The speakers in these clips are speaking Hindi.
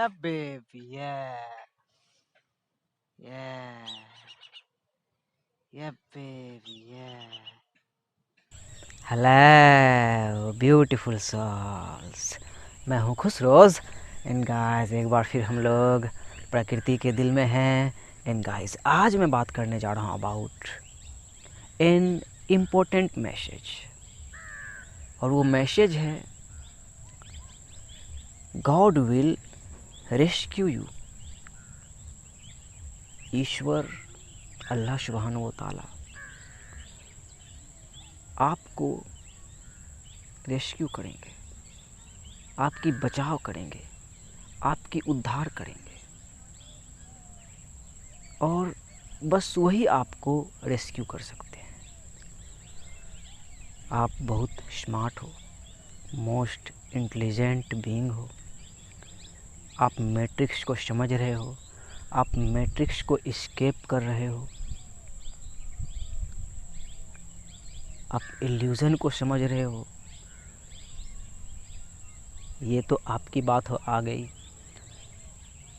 Yeah, baby. Yeah. Yeah. Yeah, baby. Yeah. Hello beautiful souls, मैं हूँ खुशरोज़। एंड गाइस, एक बार फिर हम लोग प्रकृति के दिल में हैं। एंड गाइस, आज मैं बात करने जा रहा हूँ अबाउट एन इम्पोर्टेंट मैसेज, और वो मैसेज है गॉड विल रेस्क्यू यू। ईश्वर अल्लाह सुब्हानहू व तआला आपको रेस्क्यू करेंगे, आपकी बचाव करेंगे, आपकी उद्धार करेंगे, और बस वही आपको रेस्क्यू कर सकते हैं। आप बहुत स्मार्ट हो, मोस्ट इंटेलिजेंट बीइंग हो, आप मैट्रिक्स को समझ रहे हो, आप मैट्रिक्स को एस्केप कर रहे हो, आप इल्यूज़न को समझ रहे हो। ये तो आपकी बात हो आ गई,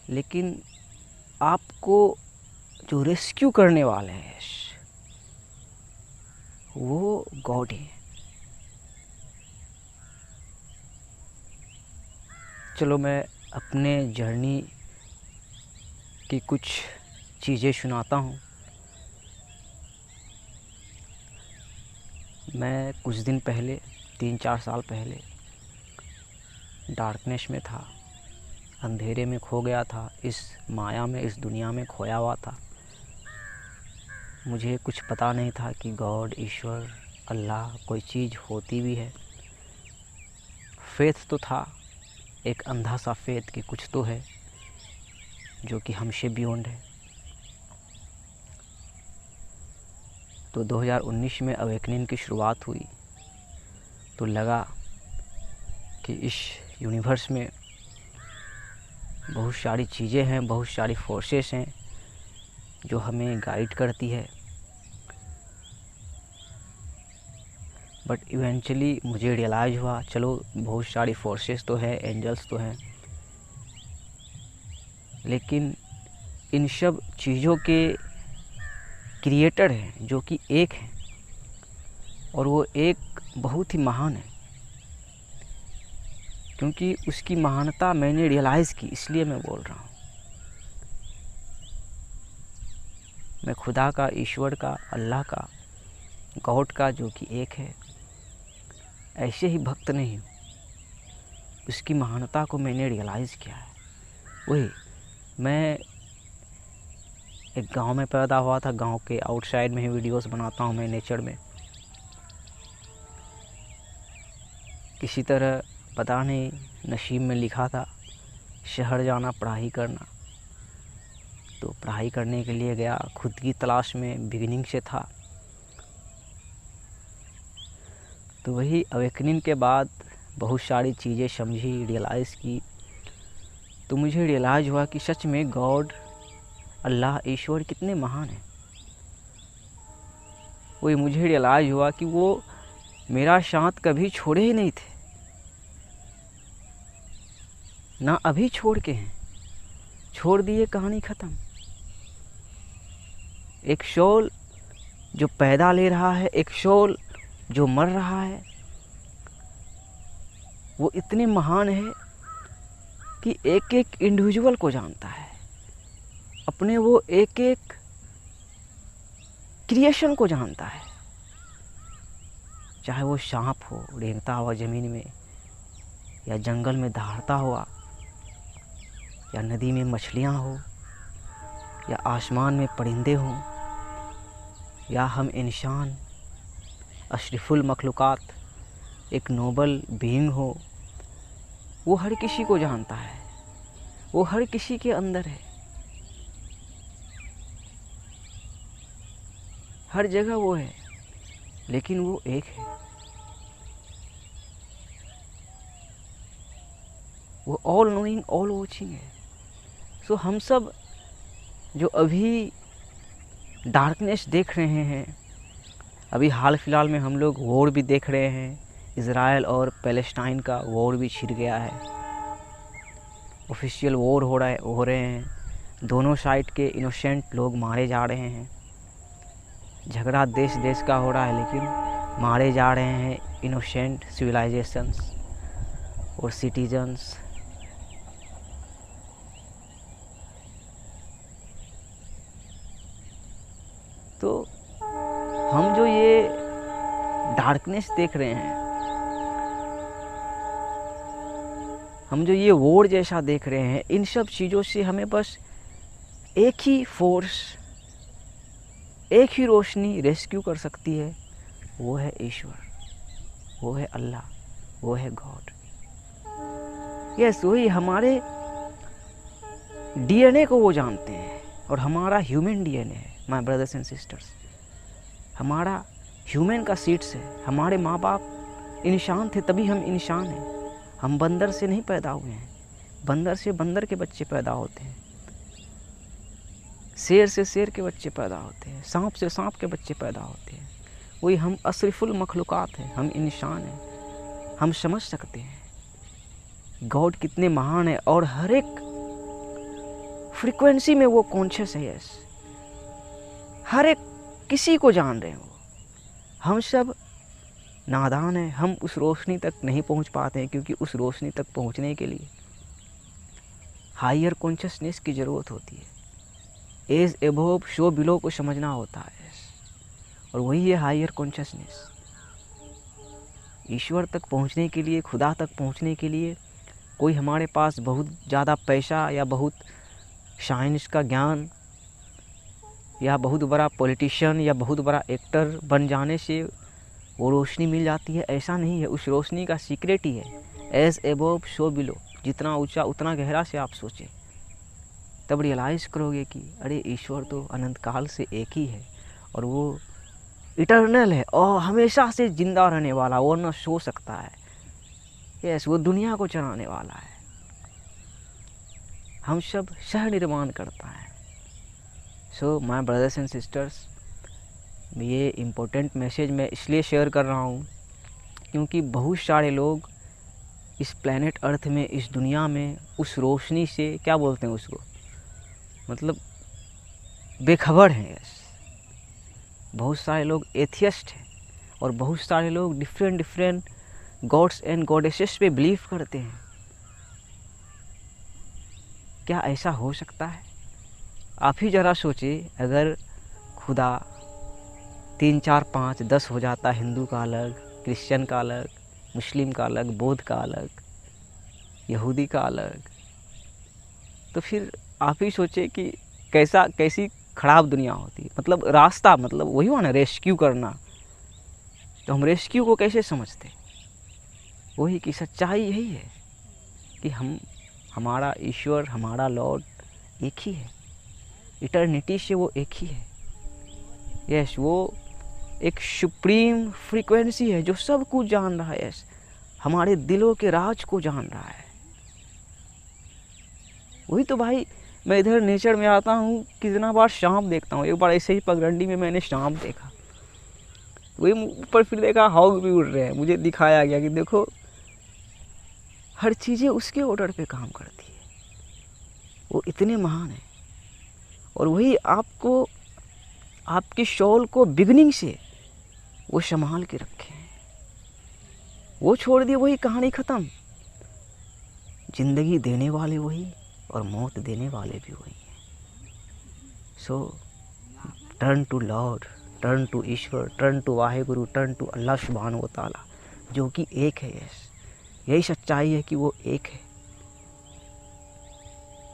लेकिन आपको जो रेस्क्यू करने वाले हैं वो गॉड ही है। चलो मैं अपने जर्नी की कुछ चीज़ें सुनाता हूँ। मैं कुछ दिन पहले, 3-4 साल पहले डार्कनेस में था, अंधेरे में खो गया था, इस माया में, इस दुनिया में खोया हुआ था। मुझे कुछ पता नहीं था कि गॉड, ईश्वर, अल्लाह कोई चीज़ होती भी है। फेथ तो था, एक अंधा सा फेथ कि कुछ तो है जो कि हमसे बियॉन्ड है। तो 2019 में अवेकनिंग की शुरुआत हुई, तो लगा कि इस यूनिवर्स में बहुत सारी चीज़ें हैं, बहुत सारी फोर्सेस हैं जो हमें गाइड करती है। बट इवेंचुअली मुझे रियलाइज़ हुआ, चलो बहुत सारी फोर्सेस तो है, एंजल्स तो हैं, लेकिन इन सब चीज़ों के क्रिएटर हैं जो कि एक हैं, और वो एक बहुत ही महान है। क्योंकि उसकी महानता मैंने रियलाइज़ की, इसलिए मैं बोल रहा हूँ। मैं खुदा का, ईश्वर का, अल्लाह का, गॉड का, जो कि एक है, ऐसे ही भक्त नहीं हूँ। उसकी महानता को मैंने रियलाइज़ किया है। वही, मैं एक गांव में पैदा हुआ था, गांव के आउटसाइड में ही वीडियोस बनाता हूँ मैं, नेचर में। किसी तरह पता नहीं नसीब में लिखा था शहर जाना, पढ़ाई करना। तो पढ़ाई करने के लिए गया, खुद की तलाश में बिगिनिंग से था। तो वही अवेकनिंग के बाद बहुत सारी चीज़ें समझी, रियलाइज़ की। तो मुझे रियलाइज़ हुआ कि सच में गॉड, अल्लाह, ईश्वर कितने महान हैं। वही मुझे रियलाइज़ हुआ कि वो मेरा साथ कभी छोड़े ही नहीं थे, ना अभी छोड़ के हैं। छोड़ दिए, कहानी ख़त्म। एक सोल जो पैदा ले रहा है, एक सोल जो मर रहा है, वो इतने महान है कि एक एक इंडिविजुअल को जानता है, अपने वो एक एक क्रिएशन को जानता है। चाहे वो सांप हो रेंगता हुआ ज़मीन में, या जंगल में दहाड़ता हुआ, या नदी में मछलियाँ हो, या आसमान में परिंदे हों, या हम इंसान, अशरफुल मखलूक़ात, एक नोबल बीइंग हो, वो हर किसी को जानता है। वो हर किसी के अंदर है, हर जगह वो है, लेकिन वो एक है। वो ऑल नोइंग, ऑल वॉचिंग है। सो हम सब जो अभी डार्कनेस देख रहे हैं, अभी हाल फिलहाल में हम लोग वॉर भी देख रहे हैं, इज़राइल और पैलेस्टाइन का वॉर भी छिड़ गया है। ऑफिशियल वॉर हो रहे हैं, दोनों साइड के इनोसेंट लोग मारे जा रहे हैं। झगड़ा देश देश का हो रहा है, लेकिन मारे जा रहे हैं इनोसेंट सिविलाइजेशंस और सिटीजन्स। तो हम जो ये डार्कनेस देख रहे हैं, हम जो ये वॉर जैसा देख रहे हैं, इन सब चीज़ों से हमें बस एक ही फोर्स, एक ही रोशनी रेस्क्यू कर सकती है, वो है ईश्वर, वो है अल्लाह, वो है गॉड। यस, वही हमारे डीएनए को वो जानते हैं, और हमारा ह्यूमन डीएनए है माय ब्रदर्स एंड सिस्टर्स। हमारा ह्यूमन का सीड्स है। हमारे माँ बाप इंसान थे तभी हम इंसान हैं। हम बंदर से नहीं पैदा हुए हैं, बंदर से बंदर के बच्चे पैदा होते हैं, शेर से शेर के बच्चे पैदा होते हैं, सांप से सांप के बच्चे पैदा होते हैं। वही हम अशरफुल मखलूक़ात हैं, हम इंसान हैं। हम समझ सकते हैं गॉड कितने महान है, और हर एक फ्रीक्वेंसी में वो कॉन्शियस है। यस, हर एक किसी को जान रहे हैं वो। हम सब नादान हैं, हम उस रोशनी तक नहीं पहुंच पाते हैं, क्योंकि उस रोशनी तक पहुंचने के लिए हायर कॉन्शियसनेस की ज़रूरत होती है। एज एबोव सो बिलो को समझना होता है, और वही है हायर कॉन्शियसनेस। ईश्वर तक पहुंचने के लिए, खुदा तक पहुंचने के लिए कोई हमारे पास बहुत ज़्यादा पैसा या बहुत साइंस का ज्ञान या बहुत बड़ा पॉलिटिशियन या बहुत बड़ा एक्टर बन जाने से वो रोशनी मिल जाती है, ऐसा नहीं है। उस रोशनी का सीक्रेट ही है एज एबोव सो बिलो। जितना ऊंचा उतना गहरा से आप सोचें, तब रियलाइज़ करोगे कि अरे ईश्वर तो अनंत काल से एक ही है, और वो इटर्नल है और हमेशा से जिंदा रहने वाला, वो न सो सकता है। यस, वो दुनिया को चलाने वाला है, हम सब सह निर्माण करता है। So my brothers and sisters, ये इम्पोर्टेंट मैसेज मैं इसलिए शेयर कर रहा हूँ क्योंकि बहुत सारे लोग इस प्लेनेट अर्थ में, इस दुनिया में उस रोशनी से, क्या बोलते हैं उसको, मतलब बेखबर हैं। यस, बहुत सारे लोग एथियस्ट हैं, और बहुत सारे लोग डिफरेंट गॉड्स एंड गॉडेसेस पे बिलीव करते हैं। क्या ऐसा हो सकता है? आप ही ज़रा सोचिए, अगर खुदा 3, 4, 5, 10 हो जाता, हिंदू का अलग, क्रिश्चियन का अलग, मुस्लिम का अलग, बौद्ध का अलग, यहूदी का अलग, तो फिर आप ही सोचिए कि कैसी खराब दुनिया होती। मतलब रास्ता, मतलब वही हुआ ना, रेस्क्यू करना। तो हम रेस्क्यू को कैसे समझते? वही कि सच्चाई यही है कि हमारा ईश्वर, हमारा लॉर्ड एक ही है, इटर्निटी से वो एक ही है। यस, वो एक सुप्रीम फ्रीक्वेंसी है जो सब कुछ जान रहा है। यस, हमारे दिलों के राज को जान रहा है। वही तो भाई, मैं इधर नेचर में आता हूँ, कितना बार सांप देखता हूँ। एक बार ऐसे ही पगडंडी में मैंने सांप देखा, वही ऊपर फिर देखा हॉग भी उड़ रहे हैं। मुझे दिखाया गया कि देखो, हर चीज़ें उसके ऑर्डर पे काम करती है, वो इतने महान है। और वही आपको, आपकी सोल को बिगनिंग से वो संभाल के रखे हैं। वो छोड़ दिए, वही कहानी ख़त्म। जिंदगी देने वाले वही, और मौत देने वाले भी वही हैं। So turn to Lord, turn to Ishwar, turn to Waheguru, turn to Allah सुब्हान व तआला, जो कि एक है। यस, यही सच्चाई है कि वो एक है।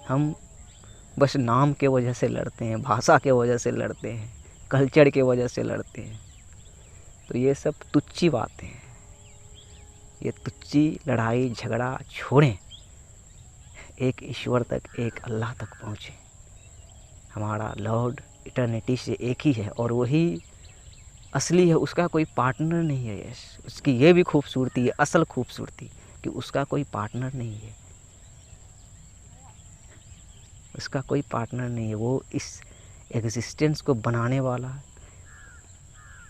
हम बस नाम के वजह से लड़ते हैं, भाषा के वजह से लड़ते हैं, कल्चर के वजह से लड़ते हैं। तो ये सब तुच्छी बातें हैं। ये तुच्छी लड़ाई झगड़ा छोड़ें, एक ईश्वर तक, एक अल्लाह तक पहुँचे। हमारा लॉर्ड इटर्निटी से एक ही है, और वही असली है, उसका कोई पार्टनर नहीं है। यस, उसकी ये भी खूबसूरती है, असल खूबसूरती, कि उसका कोई पार्टनर नहीं है। उसका कोई पार्टनर नहीं है। वो इस एग्जिस्टेंस को बनाने वाला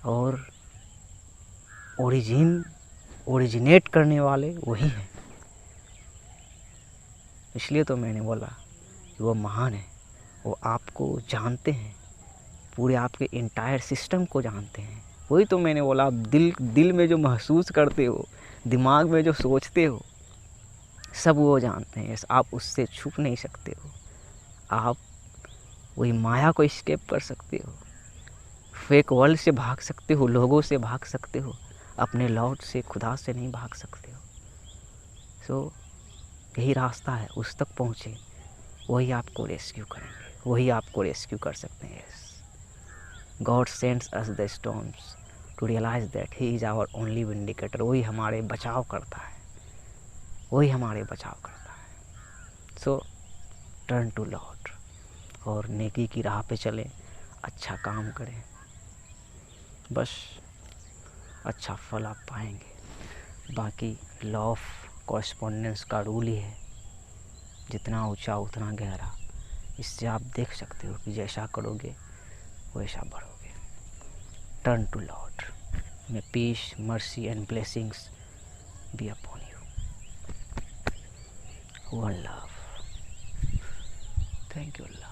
और ओरिजिनेट करने वाले वही हैं। इसलिए तो मैंने बोला कि वो महान है, वो आपको जानते हैं, पूरे आपके इंटायर सिस्टम को जानते हैं। वही तो मैंने बोला, आप दिल में जो महसूस करते हो, दिमाग में जो सोचते हो, सब वो जानते हैं। आप उससे छुप नहीं सकते हो। आप वही माया को एस्केप कर सकते हो, फेक वर्ल्ड से भाग सकते हो, लोगों से भाग सकते हो, अपने लॉर्ड से, खुदा से नहीं भाग सकते हो। सो यही रास्ता है, उस तक पहुँचे, वही आपको रेस्क्यू करेंगे, वही आपको रेस्क्यू कर सकते हैं। God sends us the storms to realise that he is our only vindicator. वही हमारे बचाव करता है, वही हमारे बचाव करता है। सो टर्न टू लॉर्ड और नेकी की राह पे चलें, अच्छा काम करें, बस अच्छा फल आप पाएंगे। बाकी लॉ ऑफ कॉरस्पॉन्डेंस का रूल ही है, जितना ऊंचा उतना गहरा। इससे आप देख सकते हो कि जैसा करोगे वैसा बढ़ोगे। Turn to Lord. May peace, mercy and blessings be upon you. One love. Thank you Allah.